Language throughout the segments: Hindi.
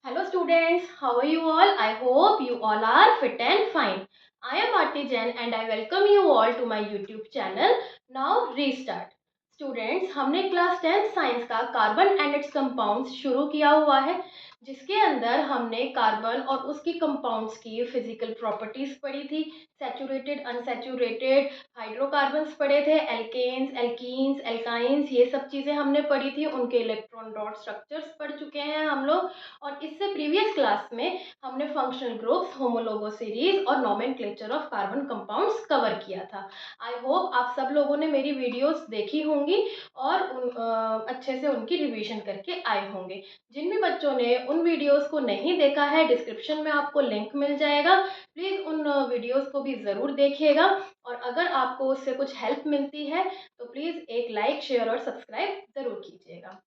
Hello students, how are you all? I hope you all are fit and fine. I am Aarti Jain and I welcome you all to my YouTube channel. Now restart. Students, हमने क्लास 10th साइंस का कार्बन एंड इट्स कंपाउंड्स शुरू किया हुआ है, जिसके अंदर हमने कार्बन और उसकी कंपाउंड्स की फिजिकल प्रॉपर्टीज पढ़ी थी। सैचुरेटेड, अनसैचुरेटेड, हाइड्रोकार्बन्स पढ़े थे, एल्केन्स, एल्कीन्स, एल्काइंस, ये सब चीज़ें हमने पढ़ी थी। उनके इलेक्ट्रॉन डॉट स्ट्रक्चर्स पढ़ चुके हैं हम लोग। और इससे प्रीवियस क्लास में हमने फंक्शनल ग्रुप्स, होमोलोगो सीरीज और nomenclature of carbon compounds cover किया था। आई होप आप सब लोगों ने मेरी वीडियोस देखी होंगी और अच्छे से उनकी रिवीजन करके आए होंगे। जिन भी बच्चों ने उन वीडियोस को नहीं देखा है, डिस्क्रिप्शन में आपको लिंक मिल जाएगा, प्लीज़ उन वीडियोस को भी ज़रूर देखिएगा। और अगर आपको उससे कुछ हेल्प मिलती है तो प्लीज़ एक लाइक, शेयर और सब्सक्राइब ज़रूर कीजिएगा।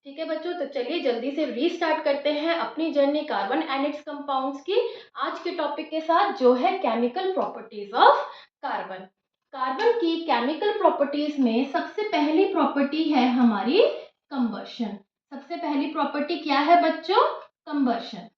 ठीक है बच्चों, तो चलिए जल्दी से रीस्टार्ट करते हैं अपनी journey carbon and it's compounds की, आज के टॉपिक के साथ जो है chemical properties of carbon. Carbon की केमिकल प्रॉपर्टीज में सबसे पहली प्रॉपर्टी है हमारी कंबशन। सबसे पहली प्रॉपर्टी क्या है बच्चों? कंबशन।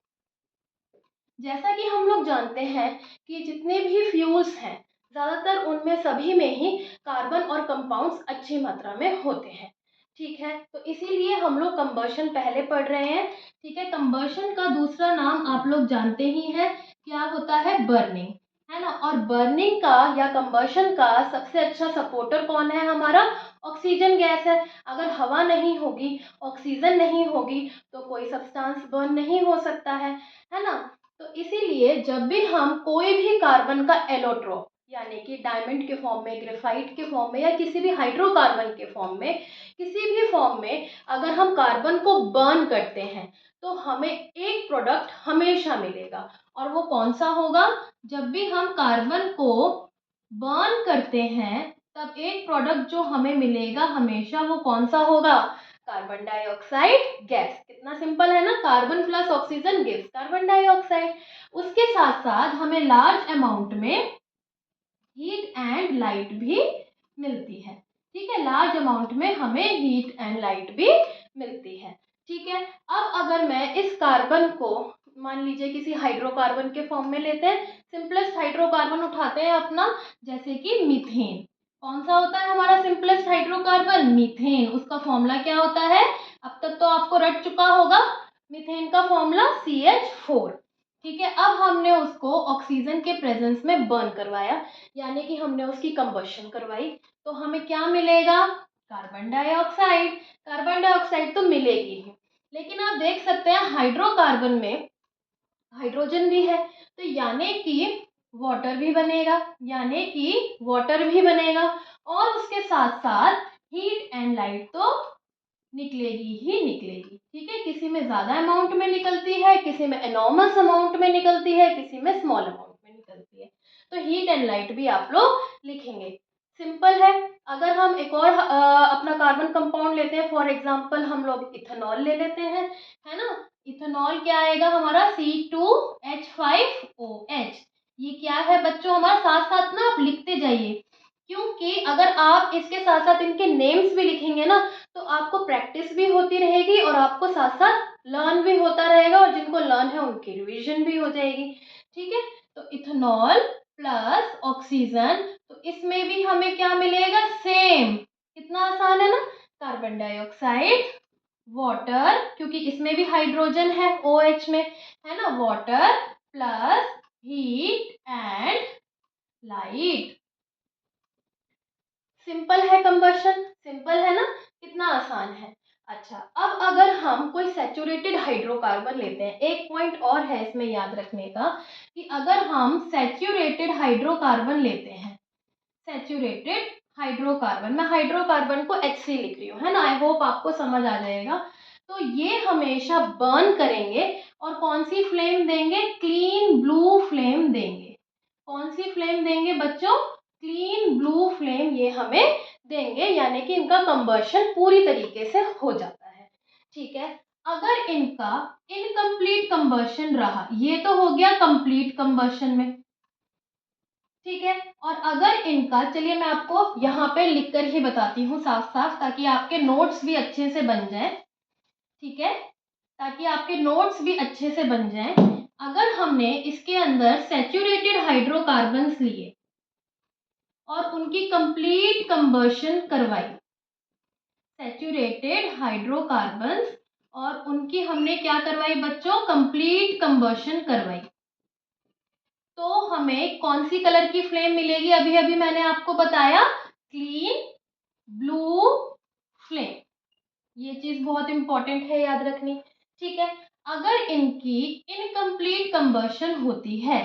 जैसा कि हम लोग जानते हैं कि जितने भी फ्यूल्स हैं, ज़्यादातर उनमें सभी में ही कार्बन और कंपाउंड्स अच्छी मात्रा में होते हैं। ठीक है, तो इसीलिए हम लोग कंबशन पहले पढ़ रहे हैं। ठीक है, कंबशन का दूसरा नाम आप लोग जानते ही हैं, क्या होता है? बर्निंग, है ना। और बर्निंग का या कंबशन का सबसे अच्छा सपोर्टर कौन है? हमारा ऑक्सीजन गैस है। अगर हवा नहीं होगी, ऑक्सीजन नहीं होगी, तो कोई सब्सटेंस बर्न नहीं हो सकता है ना। तो इसीलिए जब भी हम कोई भी कार्बन का एलोट्रोप यानी कि डायमंड के फॉर्म में, ग्रेफाइट के फॉर्म में या किसी भी हाइड्रोकार्बन के फॉर्म में, किसी भी फॉर्म में अगर हम कार्बन को बर्न करते हैं तो हमें एक प्रोडक्ट हमेशा मिलेगा। और वो कौन सा होगा? जब भी हम कार्बन को बर्न करते हैं तब एक प्रोडक्ट जो हमें मिलेगा हमेशा, वो कौन सा होगा? Carbon dioxide gas. कितना सिंपल है ना, carbon plus oxygen gives carbon dioxide. उसके साथ साथ हमें लार्ज अमाउंट में हीट एंड लाइट भी मिलती है। ठीक है, लार्ज अमाउंट में हमें हीट एंड लाइट भी मिलती है। ठीक है, अब अगर मैं इस कार्बन को मान लीजिए किसी हाइड्रोकार्बन के फॉर्म में लेते हैं, सिंपलेस्ट हाइड्रोकार्बन उठाते हैं अपना, जैसे कि मीथेन। कौन सा होता है हमारा सिंपलेस्ट हाइड्रोकार्बन? मीथेन। उसका फॉर्मूला क्या होता है? अब तक तो आपको रट चुका होगा, मीथेन का फॉर्मूला CH4। ठीक है, अब हमने उसको ऑक्सीजन के प्रेजेंस में बर्न करवाया, यानी कि हमने उसकी कंबशन करवाई, तो हमें क्या मिलेगा? Carbon dioxide. कार्बन डाइऑक्साइड तो मिलेगी ही, लेकिन आप देख सकते हैं हाइड्रोकार्बन में हाइड्रोजन भी है, तो यानी कि वाटर भी बनेगा, यानी कि वाटर भी बनेगा। और उसके साथ साथ हीट एंड लाइट तो निकलेगी ही निकलेगी। ठीक है, किसी में ज्यादा अमाउंट में निकलती है, किसी में एनॉर्मस अमाउंट में निकलती है, किसी में स्मॉल अमाउंट में निकलती है। तो हीट एंड लाइट भी आप लोग लिखेंगे। सिंपल है। अगर हम एक और अपना कार्बन कंपाउंड लेते हैं, फॉर एग्जांपल हम लोग इथेनॉल ले लेते हैं, है ना। इथेनॉल क्या आएगा हमारा? C2H5OH। ये क्या है बच्चों? हमारा साथ साथ ना आप लिखते जाइए, क्योंकि अगर आप इसके साथ साथ इनके नेम्स भी लिखेंगे ना तो आपको प्रैक्टिस भी होती रहेगी और आपको साथ साथ लर्न भी होता रहेगा, और जिनको लर्न है उनकी रिवीजन भी हो जाएगी। ठीक है, तो इथेनॉल प्लस ऑक्सीजन, तो इसमें भी हमें क्या मिलेगा? सेम। कितना आसान है ना, कार्बन डाइऑक्साइड, वाटर, क्योंकि इसमें भी हाइड्रोजन है OH में, है ना, water plus heat and light. Simple है कंबशन, सिंपल है ना, कितना आसान है। अच्छा, अब अगर हम कोई सैचुरेटेड हाइड्रोकार्बन लेते हैं, एक पॉइंट और है इसमें याद रखने का, कि अगर हम सैचुरेटेड हाइड्रोकार्बन लेते हैं, सैचुरेटेड हाइड्रोकार्बन, मैं हाइड्रोकार्बन को HC लिख रही हूँ, है ना, आई होप आपको समझ आ जाएगा। तो ये हमेशा बर्न करेंगे और कौन सी फ्लेम देंगे? क्लीन ब्लू फ्लेम देंगे। कौन सी फ्लेम देंगे बच्चों? क्लीन ब्लू फ्लेम ये हमें देंगे, यानी कि इनका कंबशन पूरी तरीके से हो जाता है। ठीक है, अगर इनका इनकम्प्लीट कंबशन रहा, ये तो हो गया कंप्लीट कंबशन में। ठीक है, और अगर इनका, चलिए मैं आपको यहाँ पे लिखकर ही बताती हूँ साफ साफ, ताकि आपके नोट्स भी अच्छे से बन जाए। ठीक है, ताकि आपके नोट्स भी अच्छे से बन जाएं। अगर हमने इसके अंदर सैचुरेटेड हाइड्रोकार्बन्स लिए और उनकी कंप्लीट कंबर्शन करवाई, सैचुरेटेड हाइड्रोकार्बन्स और उनकी हमने क्या करवाई बच्चों, कंप्लीट कंबर्शन करवाई, तो हमें कौन सी कलर की फ्लेम मिलेगी? अभी अभी मैंने आपको बताया, क्लीन ब्लू फ्लेम। ये चीज बहुत इंपॉर्टेंट है याद रखनी, ठीक है। अगर इनकी इनकम्प्लीट कंबर्शन होती है,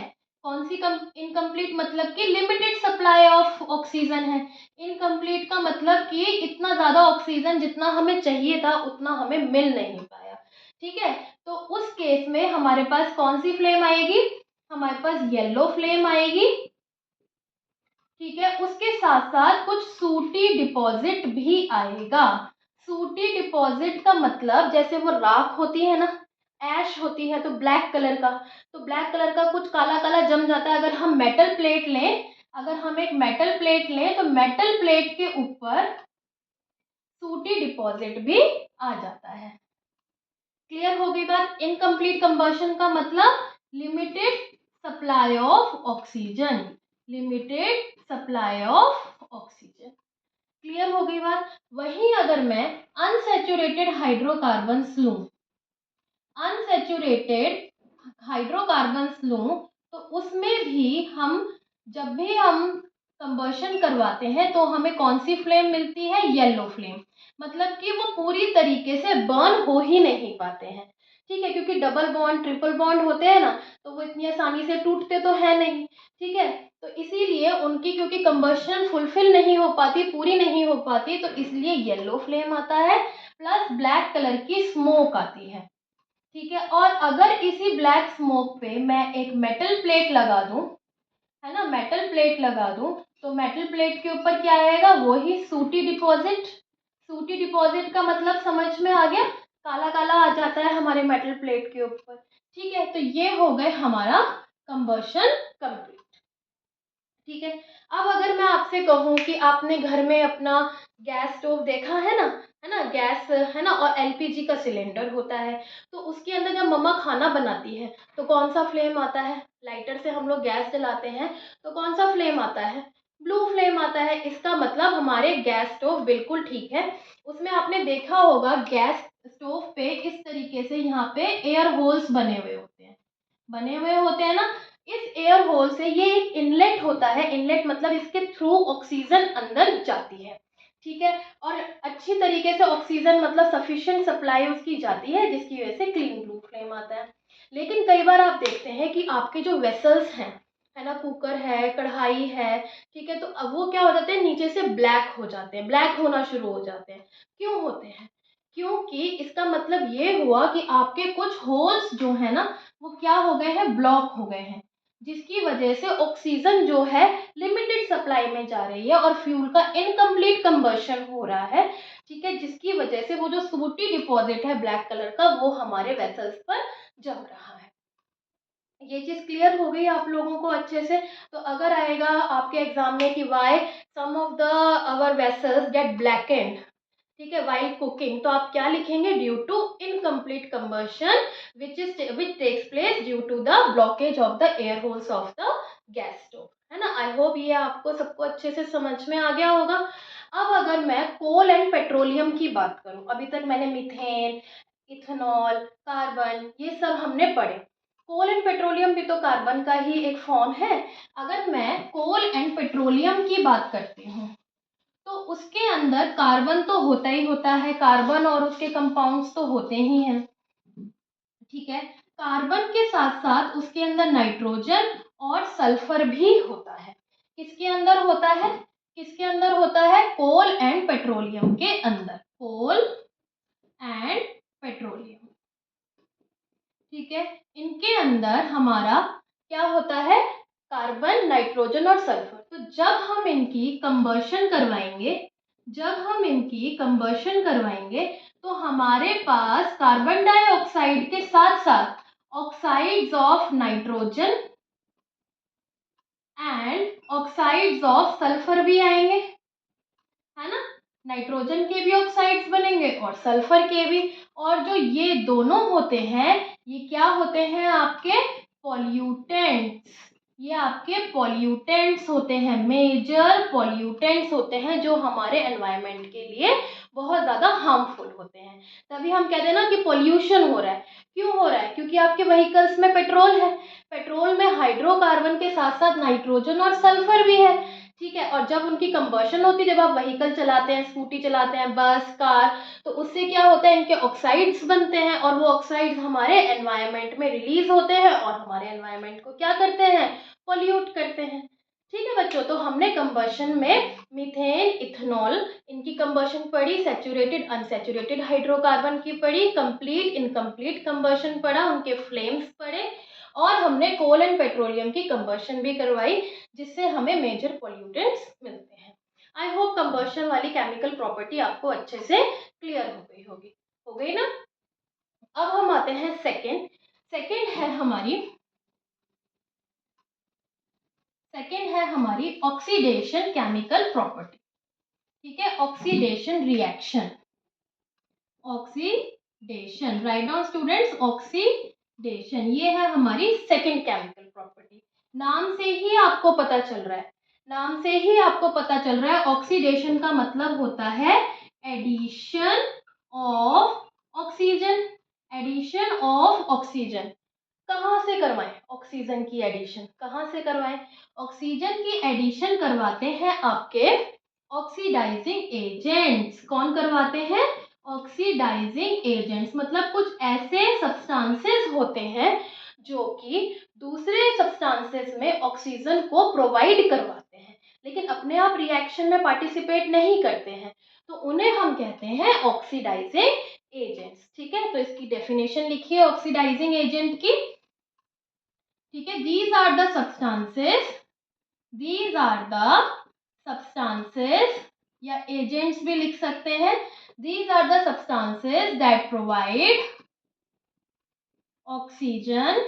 कौन सी इनकम्प्लीट मतलब कि लिमिटेड सप्लाई ऑफ ऑक्सीजन है। इनकम्प्लीट का मतलब कि इतना ज्यादा ऑक्सीजन जितना हमें चाहिए था उतना हमें मिल नहीं पाया, ठीक है। तो उस केस में हमारे पास कौन सी फ्लेम आएगी? हमारे पास येलो फ्लेम आएगी, ठीक है। उसके साथ साथ कुछ सूटी डिपॉजिट भी आएगा। सूटी डिपॉजिट का मतलब जैसे वो राख होती है ना, ऐश होती है, तो ब्लैक कलर का, तो ब्लैक कलर का कुछ काला काला जम जाता है। अगर हम मेटल प्लेट लें, अगर हम एक मेटल प्लेट लें तो मेटल प्लेट के ऊपर सूटी डिपॉजिट भी आ जाता है। क्लियर हो गई बात? इनकम्प्लीट कंबशन का मतलब limited supply of oxygen, limited supply of oxygen. Clear हो गई बात? वहीं अगर मैं अनसैचुरेटेड हाइड्रोकार्बन्स लूं, अनसैचुरेटेड हाइड्रोकार्बन्स लूं, तो उसमें भी हम, जब भी हम कंबर्शन करवाते हैं तो हमें कौन सी फ्लेम मिलती है? Yellow flame. मतलब कि वो पूरी तरीके से बर्न हो ही नहीं पाते हैं, ठीक है, क्योंकि डबल बॉन्ड ट्रिपल बॉन्ड होते हैं ना, तो वो इतनी आसानी से टूटते तो है नहीं, ठीक है। तो इसीलिए उनकी, क्योंकि कंबर्शन फुलफिल नहीं हो पाती, पूरी नहीं हो पाती, तो इसलिए येलो फ्लेम आता है, प्लस ब्लैक कलर की स्मोक आती है, ठीक है। और अगर इसी ब्लैक स्मोक पे मैं एक मेटल प्लेट लगा दूं, है ना, मेटल प्लेट लगा दूं, तो मेटल प्लेट के ऊपर क्या आएगा? वही सूटी डिपॉजिट। सूटी डिपॉजिट का मतलब समझ में आ गया? काला काला आ जाता है हमारे मेटल प्लेट के ऊपर, ठीक है। तो ये हो गए हमारा कंबर्शन कंप्लीट, ठीक है। अब अगर मैं आपसे कहूँ कि आपने घर में अपना गैस स्टोव देखा है ना, गैस है ना, और एलपीजी का सिलेंडर होता है, तो उसके अंदर जब मम्मा खाना बनाती है तो कौन सा फ्लेम आता है? लाइटर से हम लोग गैस जलाते हैं तो कौन सा फ्लेम आता है? ब्लू फ्लेम आता है। इसका मतलब हमारे गैस स्टोव बिल्कुल ठीक है। उसमें आपने देखा होगा गैस स्टोव पे इस तरीके से यहाँ पे एयर होल्स बने हुए होते हैं ना। इस एयर होल से, ये एक इनलेट होता है, इनलेट मतलब इसके थ्रू ऑक्सीजन अंदर जाती है, ठीक है। और अच्छी तरीके से ऑक्सीजन मतलब सफिशिएंट सप्लाई उसकी जाती है, जिसकी वजह से क्लीन ब्लू फ्लेम आता है। लेकिन कई बार आप देखते हैं कि आपके जो वेसल्स हैं, है ना, कुकर है, कढ़ाई है, ठीक है, तो अब वो क्या हो जाते हैं, नीचे से ब्लैक हो जाते हैं, ब्लैक होना शुरू हो जाते हैं। क्यों होते हैं? क्योंकि इसका मतलब ये हुआ कि आपके कुछ होल्स जो है ना, वो क्या हो गए हैं, ब्लॉक हो गए हैं, जिसकी वजह से ऑक्सीजन जो है लिमिटेड सप्लाई में जा रही है और फ्यूल का इनकम्प्लीट कंबशन हो रहा है, ठीक है, जिसकी वजह से वो जो सूटी डिपॉजिट है ब्लैक कलर का, वो हमारे वेसल्स पर जम रहा है। ये चीज क्लियर हो गई आप लोगों को अच्छे से? तो अगर आएगा आपके एग्जाम में कि why some of the our vessels get blackened, ठीक है, वाइल कुकिंग, तो आप क्या लिखेंगे? Due to incomplete combustion which takes place due to the blockage of the air holes of the gas stove, है ना। आई होप ये आपको सबको अच्छे से समझ में आ गया होगा। अब अगर मैं कोल एंड पेट्रोलियम की बात करूं, अभी तक मैंने मीथेन, इथेनॉल, कार्बन, ये सब हमने पढ़े। कोल एंड पेट्रोलियम भी तो कार्बन का ही एक फॉर्म है। अगर मैं कोल एंड पेट्रोलियम की बात करती हूँ तो उसके अंदर कार्बन तो होता ही होता है, कार्बन और उसके कंपाउंड्स तो होते ही हैं, ठीक है। कार्बन के साथ साथ उसके अंदर नाइट्रोजन और सल्फर भी होता है। किसके अंदर होता है? किसके अंदर होता है? कोल एंड पेट्रोलियम के अंदर, कोल एंड पेट्रोलियम, ठीक है। इनके अंदर हमारा क्या होता है? कार्बन, नाइट्रोजन और सल्फर। तो जब हम इनकी कंबर्शन करवाएंगे, जब हम इनकी कंबर्शन करवाएंगे तो हमारे पास कार्बन डाइऑक्साइड के साथ साथ oxides of nitrogen and oxides of sulphur भी आएंगे, है ना। नाइट्रोजन के भी ऑक्साइड्स बनेंगे और सल्फर के भी। और जो ये दोनों होते हैं ये क्या होते हैं आपके पॉल्यूटेंट्स। ये आपके पॉल्यूटेंट्स होते हैं, मेजर पॉल्यूटेंट्स होते हैं जो हमारे एनवायरनमेंट के लिए बहुत ज़्यादा हार्मफुल होते हैं। तभी हम कहते हैं ना कि पॉल्यूशन हो रहा है। क्यों हो रहा है? क्योंकि आपके व्हीकल्स में पेट्रोल है, पेट्रोल में हाइड्रोकार्बन के साथ साथ नाइट्रोजन और सल्फर भी है, ठीक है। और जब उनकी कंबशन होती है, जब आप व्हीकल चलाते हैं, स्कूटी चलाते हैं, बस, कार, तो उससे क्या होता है, इनके ऑक्साइड्स बनते हैं और वो ऑक्साइड्स हमारे एनवायरनमेंट में रिलीज होते हैं और हमारे एनवायरनमेंट को क्या करते हैं, पॉल्यूट करते हैं। ठीक है बच्चों, तो हमने कंबशन में मीथेन, इथेनॉल, इनकी कंबशन पढ़ी, सैचुरेटेड अनसैचुरेटेड हाइड्रोकार्बन की पढ़ी, कंप्लीट इनकम्प्लीट कंबशन पढ़ा, उनके फ्लेम्स पढ़े, और हमने कोल एंड पेट्रोलियम की कंबशन भी करवाई जिससे हमें मेजर पॉल्यूटेंट्स मिलते हैं। आई होप कंबशन वाली केमिकल प्रॉपर्टी आपको अच्छे से क्लियर हो गई होगी, हो गई ना। अब हम आते हैं सेकंड। सेकंड है हमारी ऑक्सीडेशन केमिकल प्रॉपर्टी। ठीक है, oxidation reaction, oxidation, write down students, oxidation, ये है हमारी सेकंड केमिकल प्रॉपर्टी। नाम से ही आपको पता चल रहा है, नाम से ही आपको पता चल रहा है ऑक्सीडेशन का मतलब होता है addition of oxygen, addition of oxygen. कहाँ से करवाएं ऑक्सीजन की एडिशन, कहाँ से करवाएं? ऑक्सीजन की एडिशन करवाते हैं आपके ऑक्सीडाइजिंग एजेंट्स। कौन करवाते हैं? ऑक्सीडाइजिंग एजेंट्स, मतलब कुछ ऐसे सब्सटेंसेस होते हैं जो कि दूसरे सब्सटेंसेस में ऑक्सीजन को प्रोवाइड करवाते हैं लेकिन अपने आप रिएक्शन में पार्टिसिपेट नहीं करते हैं, तो उन्हें हम कहते हैं ऑक्सीडाइजिंग एजेंट्स। ठीक है, तो इसकी डेफिनेशन लिखिए ऑक्सीडाइजिंग एजेंट की। ठीक है, दीज आर द सब्सटेंसेस या एजेंट्स भी लिख सकते हैं। These are the substances that provide oxygen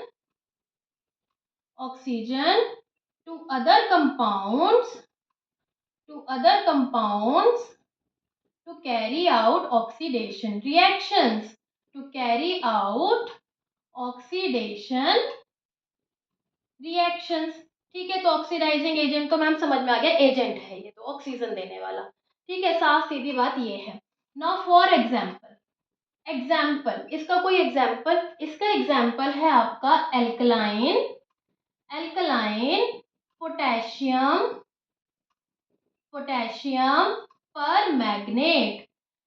to other compounds to carry out oxidation reactions, to carry out oxidation reactions। ठीक है, तो ऑक्सीडाइजिंग एजेंट तो मैम समझ में आ गया, एजेंट है ये तो ऑक्सीजन देने वाला। ठीक है, साफ सीधी बात ये है। नाउ फॉर एग्जाम्पल, इसका कोई एग्जाम्पल, इसका एग्जाम्पल है आपका एल्कलाइन पोटेशियम पर मैग्नेट,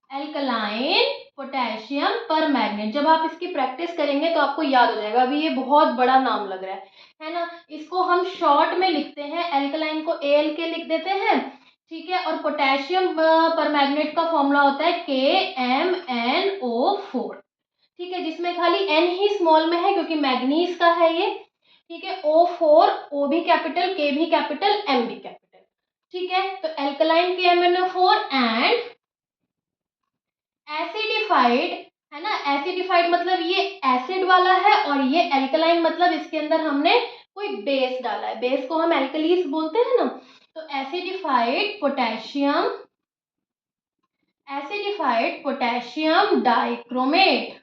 एल्कलाइन पोटेशियम पर मैग्नेट। जब आप इसकी प्रैक्टिस करेंगे तो आपको याद हो जाएगा। अभी ये बहुत बड़ा नाम लग रहा है ना। इसको हम शॉर्ट में लिखते हैं, एल्कलाइन को ALK लिख देते हैं, ठीक है। और पोटेशियम पर मैग्नेट का फॉर्मूला होता है KMnO4, ठीक है, जिसमें खाली N ही स्मॉल में है क्योंकि मैग्नीज का है ये, ठीक है। O4, O भी कैपिटल, K भी कैपिटल, M भी कैपिटल, ठीक है। तो एल्कलाइन KMnO4 एंड एसिडिफाइड, है ना। एसिडिफाइड मतलब ये एसिड वाला है और ये एल्कलाइन मतलब इसके अंदर हमने कोई बेस डाला है, बेस को हम एल्कलीस बोलते हैं ना। तो एसिडिफाइड पोटेशियम डाइक्रोमेट,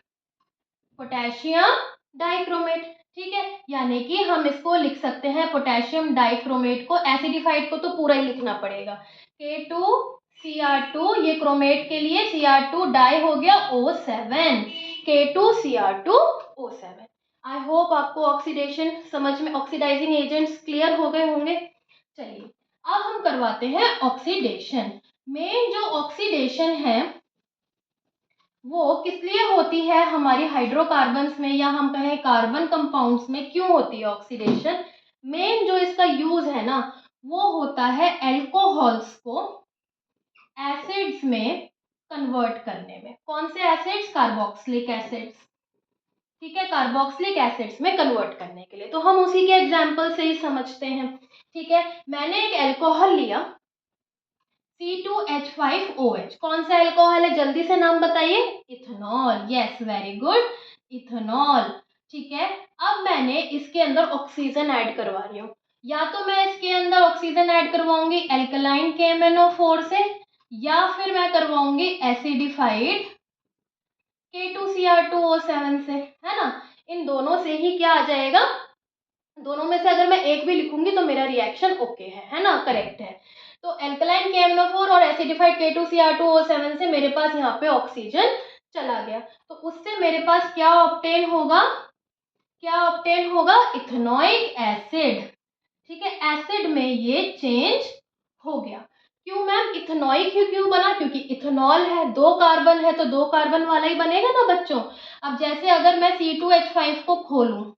ठीक है। यानी कि हम इसको लिख सकते हैं पोटेशियम डाइक्रोमेट को, एसिडिफाइड को तो पूरा ही लिखना पड़ेगा, K2Cr2, ये क्रोमेट के लिए Cr2 डाई हो गया O7, K2Cr2O7। आई होप आपको ऑक्सीडेशन समझ में, ऑक्सीडाइजिंग एजेंट्स क्लियर हो गए होंगे। चलिए अब हम करवाते हैं ऑक्सीडेशन। मेन जो ऑक्सीडेशन है वो किस लिए होती है, हमारी हाइड्रोकार्बन्स में या हम कहें कार्बन कंपाउंड्स में क्यों होती है ऑक्सीडेशन? मेन जो इसका यूज है ना वो होता है एल्कोहल्स को एसिड्स में कन्वर्ट करने में। कौन से एसिड्स? कार्बोक्सिलिक एसिड्स, ठीक है, कार्बोक्सिलिक एसिड्स में कन्वर्ट करने के लिए। तो हम उसी के एग्जाम्पल से ही समझते हैं, ठीक है। मैंने एक एल्कोहल लिया C2H5OH, कौन सा एल्कोहल है, जल्दी से नाम बताइए? Ethanol, yes very good, ethanol, ठीक है। अब मैंने इसके अंदर ऑक्सीजन ऐड करवा रही हूँ, या तो मैं इसके अंदर ऑक्सीजन ऐड करवाऊंगी एल्कलाइन KMnO4 से, या फिर मैं करवाऊंगी एसिडिफाइड K2Cr2O7 से, है ना। इन दोनों से ही क्या आ जाएगा, दोनों में से अगर मैं एक भी लिखूंगी तो मेरा रिएक्शन ओके है ना, करेक्ट है। तो एल्कलाइन KMnO4 और एसिडिफाइड K2Cr2O7 से मेरे पास यहाँ पे ऑक्सीजन चला गया, तो उससे मेरे पास क्या ऑब्टेन होगा, क्या ऑब्टेन होगा, इथेनॉइक एसिड। ठीक है, एसिड में ये चेंज हो गया। क्यों मैम, इथेनॉइक ही क्यों बना, क्योंकि इथेनॉल है, 2 कार्बन है तो 2 कार्बन वाला ही बनेगा ना बच्चों। अब जैसे अगर मैं C2H5 को खोलूं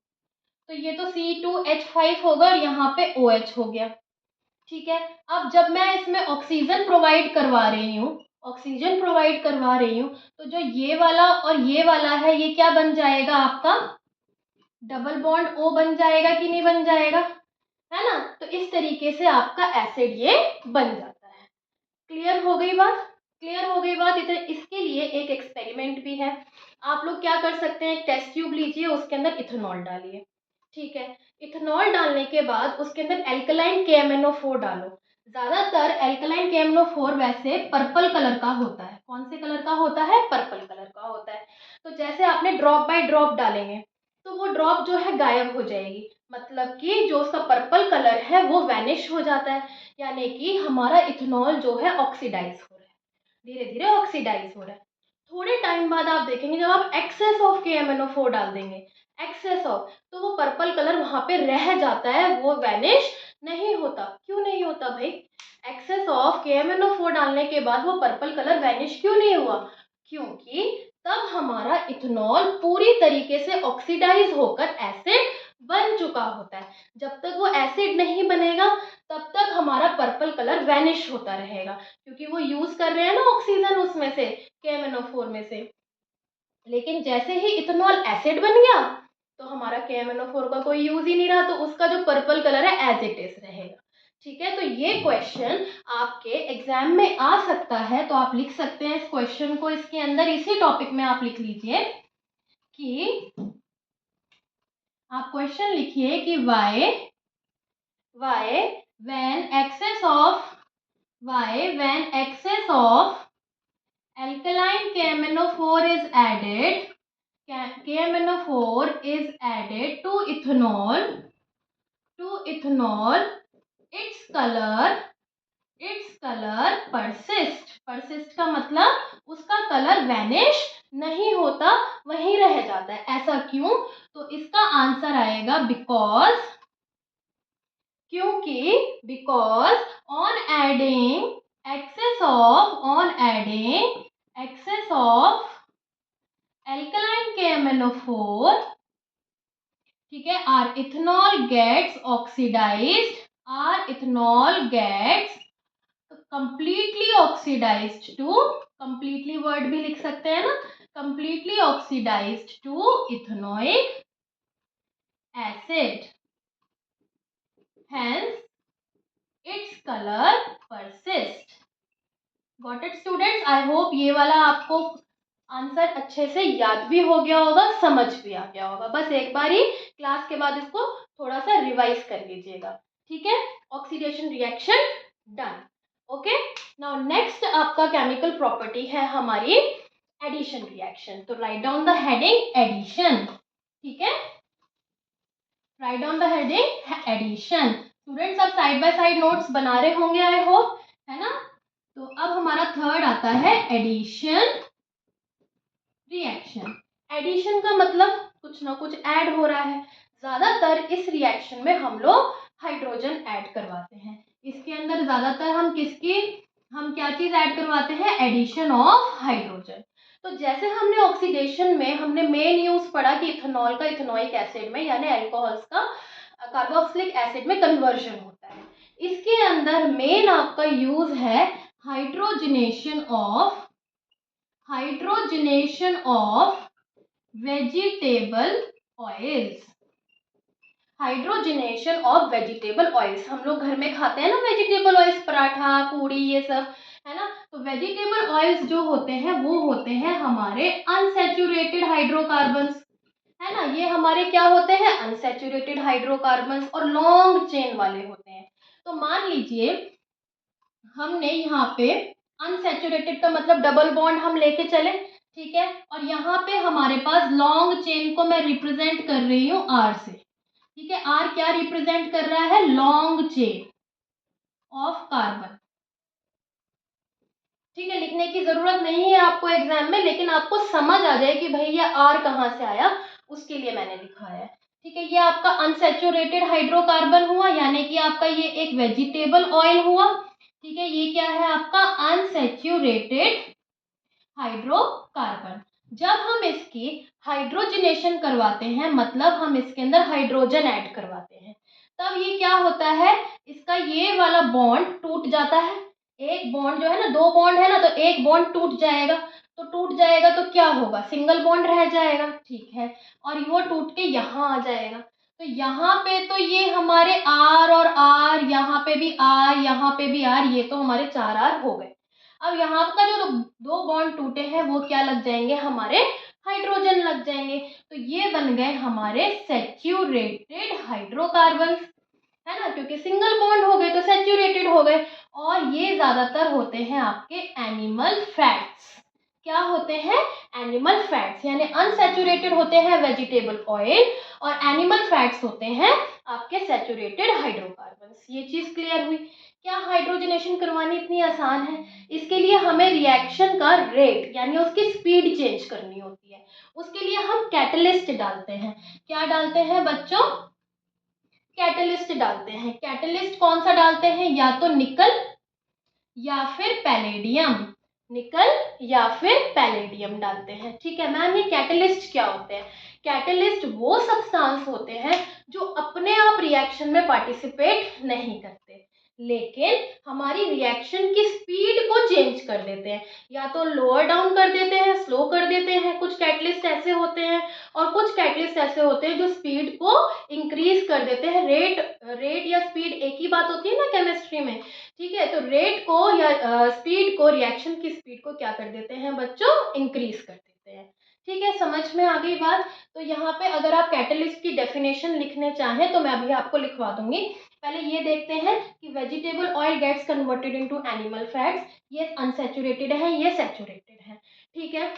तो ये तो C2H5 होगा और यहाँ पे OH हो गया। ठीक है, अब जब मैं इसमें ऑक्सीजन प्रोवाइड करवा रही हूँ, ऑक्सीजन प्रोवाइड करवा रही हूँ, तो जो ये वाला और ये वाला है ये क्या बन जाएगा आपका, डबल बॉन्ड O बन जाएगा कि नहीं बन जाएगा, है ना। तो इस तरीके से आपका एसिड ये बन जाता है। क्लियर हो गई बात, क्लियर हो गई बात। इधर इसके लिए एक एक्सपेरिमेंट भी है। आप लोग क्या कर सकते हैं, एक टेस्ट ट्यूब लीजिए, उसके अंदर इथेनॉल डालिए। ठीक है, इथेनॉल डालने के बाद उसके अंदर एल्कलाइन KMnO4 डालो। ज्यादातर एल्कलाइन KMnO4 वैसे पर्पल कलर का होता है। कौन से कलर का होता है, पर्पल कलर का होता है। तो जैसे आपने ड्रॉप बाय ड्रॉप डालेंगे तो वो ड्रॉप जो है गायब हो जाएगी, मतलब कि जो उसका पर्पल कलर है वो वैनिश हो जाता है, यानी कि हमारा इथेनॉल जो है ऑक्सीडाइज हो रहा है, धीरे धीरे ऑक्सीडाइज हो रहा है। थोड़े टाइम बाद आप देखेंगे जब आप एक्सेस ऑफ KMnO4 डाल देंगे, एक्सेस ऑफ, तो वो पर्पल कलर वहां पे रह जाता है, वो वैनिश नहीं होता। क्यों नहीं होता भाई, एक्सेस ऑफ KMnO4 डालने के बाद वो पर्पल कलर वैनिश क्यों नहीं हुआ, क्योंकि तब हमारा इथेनॉल पूरी तरीके से ऑक्सीडाइज होकर एसिड बन चुका होता है। जब तक वो एसिड नहीं बनेगा तब तक हमारा पर्पल कलर वैनिश होता रहेगा, क्योंकि वो यूज कर रहे हैं ना ऑक्सीजन उसमें से, KMnO4 में से। लेकिन जैसे ही इथेनॉल एसिड बन गया तो हमारा KMnO4 का कोई यूज ही नहीं रहा, तो उसका जो पर्पल कलर है एज इट इज रहेगा। ठीक है, तो ये क्वेश्चन आपके एग्जाम में आ सकता है, तो आप लिख सकते हैं इस क्वेश्चन को, इसके अंदर इसी टॉपिक में आप लिख लीजिए कि आप क्वेश्चन लिखिए कि why when excess of alkaline KMnO4 is added, KMnO4 is added to ethanol, its color persist का मतलब उसका कलर वैनिश नहीं होता, वहीं रह जाता है। ऐसा क्यों, तो इसका आंसर आएगा because on adding excess of alkaline KMnO4, ठीक है, our ethanol gets completely oxidized to, completely word भी लिख सकते हैं ना, completely oxidized to ethanoic acid, hence its color persists. Got it students? I hope ये वाला आपको आंसर अच्छे से याद भी हो गया होगा, समझ भी आ गया होगा। बस एक बार ही क्लास के बाद इसको थोड़ा सा रिवाइज कर लीजिएगा। ठीक है, oxidation reaction done. Okay, now next आपका केमिकल प्रॉपर्टी है हमारी एडिशन रिएक्शन। तो write down the heading addition. ठीक है, write down the heading addition. Students अब साइड बाय साइड नोट्स बना रहे होंगे आई होप, है ना। तो अब हमारा थर्ड आता है एडिशन रिएक्शन। एडिशन का मतलब कुछ ना कुछ ऐड हो रहा है। ज्यादातर इस रिएक्शन में हम लोग हाइड्रोजन ऐड करवाते हैं। इसके अंदर ज्यादातर हम क्या चीज ऐड करवाते हैं, एडिशन ऑफ हाइड्रोजन। तो जैसे हमने ऑक्सीडेशन में हमने मेन यूज पढ़ा कि इथेनॉल का इथेनोइक एसिड में यानी अल्कोहल्स का कार्बोक्सिलिक एसिड में कन्वर्जन होता है। इसके अंदर मेन आपका यूज है hydrogenation of vegetable oils. Hydrogenation of vegetable oils, हम लोग घर में खाते हैं ना वेजिटेबल ऑयल्स, पराठा पूड़ी ये सब, है ना। तो वेजिटेबल ऑयल्स जो होते हैं वो होते हैं हमारे अनसैचुरेटेड हाइड्रोकार्बन्स, है ना। ये हमारे क्या होते हैं, अनसैचुरेटेड हाइड्रोकार्बन्स और लॉन्ग चेन वाले होते हैं। तो मान लीजिए हमने यहाँ पे अनसैचुरेटेड का मतलब डबल बॉन्ड हम लेके चले, ठीक है। और यहाँ पे हमारे पास लॉन्ग चेन को मैं रिप्रेजेंट कर रही हूँ आर से, ठीक है। आर क्या रिप्रेजेंट कर रहा है? लॉन्ग चेन ऑफ कार्बन, ठीक है। लिखने की जरूरत नहीं है आपको एग्जाम में, लेकिन आपको समझ आ जाए कि भाई ये आर कहाँ से आया, उसके लिए मैंने लिखा है, ठीक है। ये आपका अनसैचुरेटेड हाइड्रोकार्बन हुआ, यानी कि आपका ये एक वेजिटेबल ऑयल हुआ, ठीक है। ये क्या है? आपका अनसैचुरेटेड हाइड्रोकार्बन। जब हम इसकी हाइड्रोजनेशन करवाते हैं, मतलब हम इसके अंदर हाइड्रोजन ऐड करवाते हैं, तब ये क्या होता है? इसका ये वाला बॉन्ड टूट जाता है। एक बॉन्ड जो है ना, दो बॉन्ड है ना, तो एक बॉन्ड टूट जाएगा। तो टूट जाएगा तो क्या होगा? सिंगल बॉन्ड रह जाएगा, ठीक है। और वो टूट के यहाँ आ जाएगा। तो यहाँ पे तो ये हमारे आर और आर, यहाँ पे भी आर, यहाँ पे भी आर, ये तो हमारे चार आर हो गए। अब यहाँ का जो दो बॉन्ड टूटे हैं वो क्या लग जाएंगे? हमारे हाइड्रोजन लग जाएंगे। तो ये बन गए हमारे सैचुरेटेड हाइड्रोकार्बन, है ना, क्योंकि सिंगल बॉन्ड हो गए तो सैचुरेटेड हो गए। और ये ज्यादातर होते हैं आपके एनिमल फैट्स। क्या होते हैं? एनिमल फैट्स, यानी अनसैचुरेटेड होते हैं वेजिटेबल ऑयल, और एनिमल फैट्स होते हैं आपके सैचुरेटेड हाइड्रोकार्बन्स। ये चीज क्लियर हुई? क्या हाइड्रोजनेशन करवानी इतनी आसान है? इसके लिए हमें रिएक्शन का रेट यानी उसकी स्पीड चेंज करनी होती है। उसके लिए हम कैटलिस्ट डालते हैं। क्या डालते हैं बच्चों? कैटलिस्ट डालते हैं। कैटलिस्ट कौन सा डालते हैं? या तो निकल या फिर पैलेडियम। निकल या फिर पैलेडियम डालते हैं, ठीक है। मैम ये कैटलिस्ट क्या होते हैं? कैटलिस्ट वो सब्सटेंस होते हैं जो अपने आप रिएक्शन में पार्टिसिपेट नहीं करते, लेकिन हमारी रिएक्शन की स्पीड को चेंज कर देते हैं। या तो लोअर डाउन कर देते हैं, स्लो कर देते हैं, कुछ कैटलिस्ट ऐसे होते हैं। और कुछ कैटलिस्ट ऐसे होते हैं जो स्पीड को इंक्रीज कर देते हैं। रेट या स्पीड एक ही बात होती है ना केमिस्ट्री में, ठीक है। तो रेट को या स्पीड को, रिएक्शन की स्पीड को क्या कर देते हैं बच्चों? इंक्रीज कर देते हैं, ठीक है। समझ में आ गई बात? तो यहाँ पे अगर आप कैटलिस्ट की डेफिनेशन लिखने चाहें तो मैं अभी आपको लिखवा दूंगी। पहले ये देखते हैं कि vegetable oil gets converted into animal fats. ये अनसैचुरेटेड है, ये सैचुरेटेड है, ठीक है।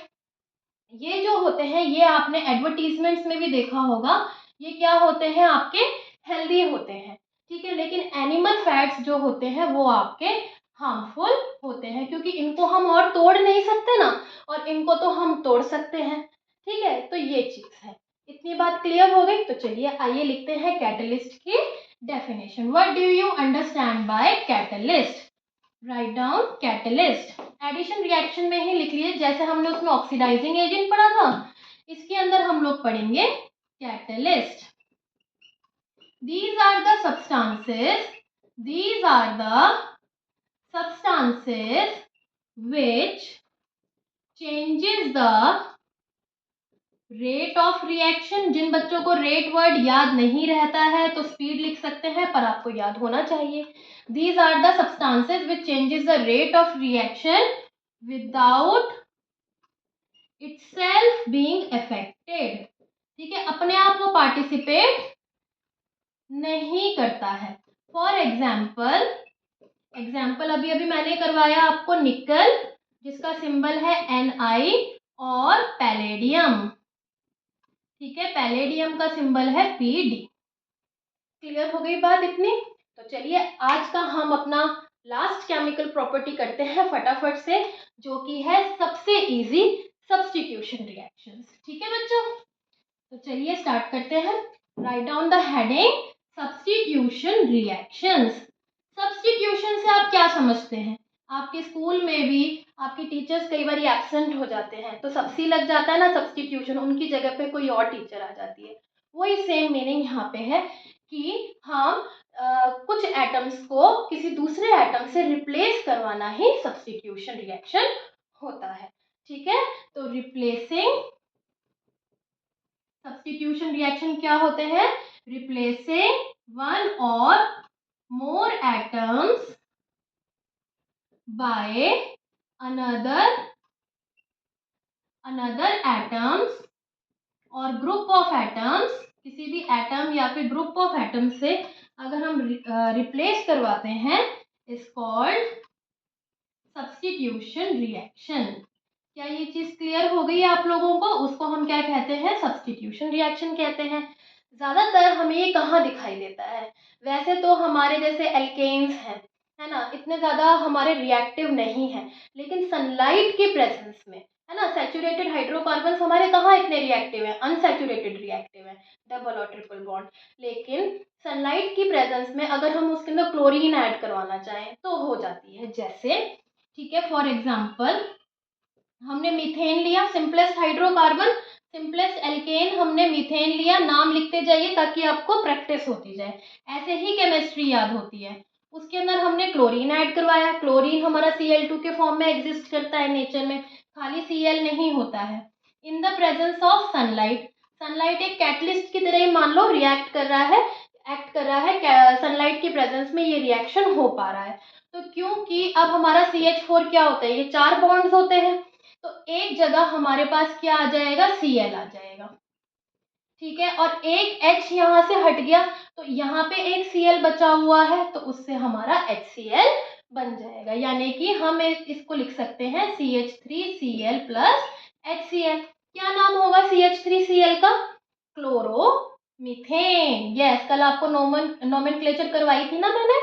ये जो होते हैं ये आपने एडवर्टीजमेंट्स में भी देखा होगा। ये क्या होते हैं? आपके हेल्दी होते हैं, ठीक है। लेकिन एनिमल फैट्स जो होते हैं वो आपके हार्मफुल होते हैं, क्योंकि इनको हम और तोड़ नहीं सकते ना, और इनको तो हम तोड़ सकते हैं, ठीक है। तो ये चीज है। इतनी बात क्लियर हो गई? तो चलिए आइए लिखते हैं कैटलिस्ट की definition. What do you understand by catalyst? Write down catalyst. Addition reaction में ही लिख लिए, जैसे हमने उसमें ऑक्सीडाइजिंग एजेंट पढ़ा था, इसके अंदर हम लोग पढ़ेंगे catalyst. These are the substances, these are the substances which changes the rate of reaction. जिन बच्चों को रेट वर्ड याद नहीं रहता है तो स्पीड लिख सकते हैं, पर आपको याद होना चाहिए। These are the substances which changes the rate of reaction without itself being affected, ठीक है। अपने आप वो पार्टिसिपेट नहीं करता है। फॉर एग्जाम्पल अभी अभी मैंने करवाया आपको निकल, जिसका सिंबल है Ni, और पैलेडियम, ठीक है। पैलेडियम का सिंबल है Pd। क्लियर हो गई बात इतनी? तो चलिए आज का हम अपना लास्ट केमिकल प्रॉपर्टी करते हैं फटाफट से, जो कि है सबसे इजी, सब्स्टिट्यूशन रिएक्शंस, ठीक है बच्चों। तो चलिए स्टार्ट करते हैं। Right down the heading substitution reactions. Substitution से आप क्या समझते हैं? आपके स्कूल में भी आपके टीचर्स कई बार एब्सेंट हो जाते हैं तो सबसी लग जाता है ना सब्स्टिट्यूशन, उनकी जगह पे कोई और टीचर आ जाती है। वही सेम मीनिंग यहाँ पे है कि हम कुछ एटम्स को किसी दूसरे एटम से रिप्लेस करवाना ही सब्स्टिट्यूशन रिएक्शन होता है, ठीक है। तो रिप्लेसिंग, सब्स्टिट्यूशन रिएक्शन क्या होते हैं? रिप्लेसिंग वन और मोर एटम्स बाय अनदर एटम्स और ग्रुप ऑफ एटम्स। किसी भी एटम या फिर ग्रुप ऑफ एटम से अगर हम रिप्लेस करवाते हैं, इज कॉल्ड सब्स्टिट्यूशन रिएक्शन। क्या ये चीज़ क्लियर हो गई है आप लोगों को? उसको हम क्या कहते हैं? सब्स्टिट्यूशन रिएक्शन कहते हैं। ज़्यादातर हमें ये कहाँ दिखाई देता है? वैसे तो हमारे जैसे एल्केन्स हैं, है ना, इतने ज़्यादा हमारे रिएक्टिव नहीं हैं, लेकिन सनलाइट के प्रेजेंस में, है ना, सैचुरेटेड हाइड्रोकार्बन्स हमारे कहाँ इतने रिएक्टिव हैं? अनसैचुरेटेड रिएक्टिव हैं, डबल और ट्रिपल बॉन्ड। लेकिन सनलाइट की प्रेजेंस में अगर हम उसके अंदर क्लोरीन ऐड करवाना चाहें तो हो जाती है। जैसे, ठीक है, फॉर एग्जाम्पल हमने मीथेन लिया, सिंपलेस्ट हाइड्रोकार्बन, सिंपलेस्ट एल्केन, हमने मीथेन लिया, नाम लिखते जाइए ताकि आपको प्रैक्टिस होती जाए, ऐसे ही केमिस्ट्री याद होती है। उसके अंदर हमने क्लोरीन ऐड करवाया, क्लोरीन हमारा Cl2 के फॉर्म में एग्जिस्ट करता है नेचर में, खाली Cl नहीं होता है। In the presence of sunlight, sunlight एक कैटलिस्ट की तरह ही मान लो रिएक्ट कर रहा है, एक्ट कर रहा है, सनलाइट की प्रेजेंस में ये रिएक्शन हो पा रहा है। तो क्योंकि अब हमारा CH4 क्या होता है? ये 4 बॉन्ड्स होते हैं, तो एक जगह हमारे पास क्या आ जाएगा? Cl आ जाएगा, ठीक है, और एक H यहाँ से हट गया तो यहाँ पे एक Cl बचा हुआ है, तो उससे हमारा HCl बन जाएगा। यानी कि हम इसको लिख सकते हैं CH3Cl प्लस HCl। क्या नाम होगा CH3Cl का? क्लोरोमीथेन। यस, कल आपको नोमेनक्लेचर करवाई थी ना मैंने,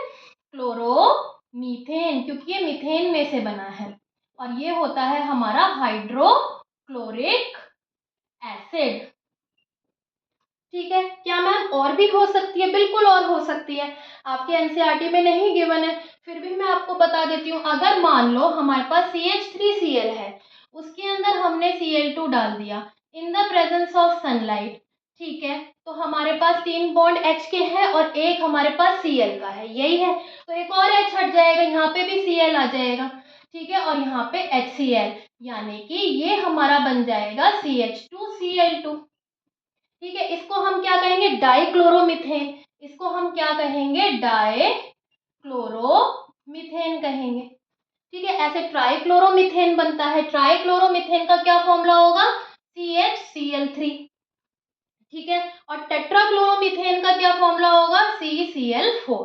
क्लोरोमीथेन, क्योंकि ये मीथेन में से बना है और ये होता है हमारा हाइड्रोक्लोरिक एसिड। ठीक है, क्या मैम और भी हो सकती है? बिल्कुल और हो सकती है, आपके एनसीईआरटी में नहीं गिवन है, फिर भी मैं आपको बता देती हूँ। अगर मान लो हमारे पास CH3Cl है, उसके अंदर हमने Cl2 डाल दिया in the presence of sunlight, ठीक है, तो हमारे पास 3 बॉन्ड H के हैं और एक हमारे पास Cl का है, यही है, तो एक और H हट जाएगा, यहाँ पे भी Cl आ जाएगा, ठीक है, और यहाँ पे HCl, यानी कि ये हमारा बन जाएगा CH2Cl2। ठीक है, इसको हम क्या कहेंगे? डाइक्लोरोमीथेन। इसको हम क्या कहेंगे? डाइक्लोरोमीथेन कहेंगे। ठीक है, ऐसे ट्राइक्लोरोमीथेन बनता है। ट्राइक्लोरोमीथेन का क्या फॉर्मूला होगा? CHCl3। ठीक है, और टेट्राक्लोरोमीथेन का क्या फॉर्मूला होगा? CCl4।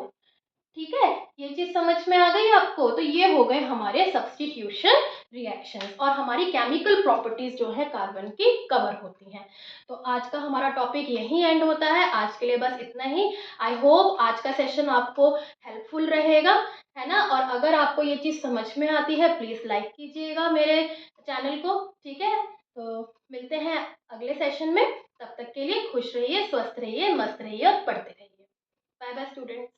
ठीक है, ये चीज समझ में आ गई आपको? तो ये हो गए हमारे सब्स्टिट्यूशन रिएक्शंस और हमारी केमिकल प्रॉपर्टीज जो है कार्बन की कवर होती हैं। तो आज का हमारा टॉपिक यहीं एंड होता है। आज के लिए बस इतना ही। आई होप आज का सेशन आपको हेल्पफुल रहेगा, है ना, और अगर आपको ये चीज़ समझ में आती है प्लीज़ लाइक कीजिएगा मेरे चैनल को। ठीक है, तो मिलते हैं अगले सेशन में। तब तक के लिए खुश रहिए, स्वस्थ रहिए, मस्त रहिए और पढ़ते रहिए। Bye bye students.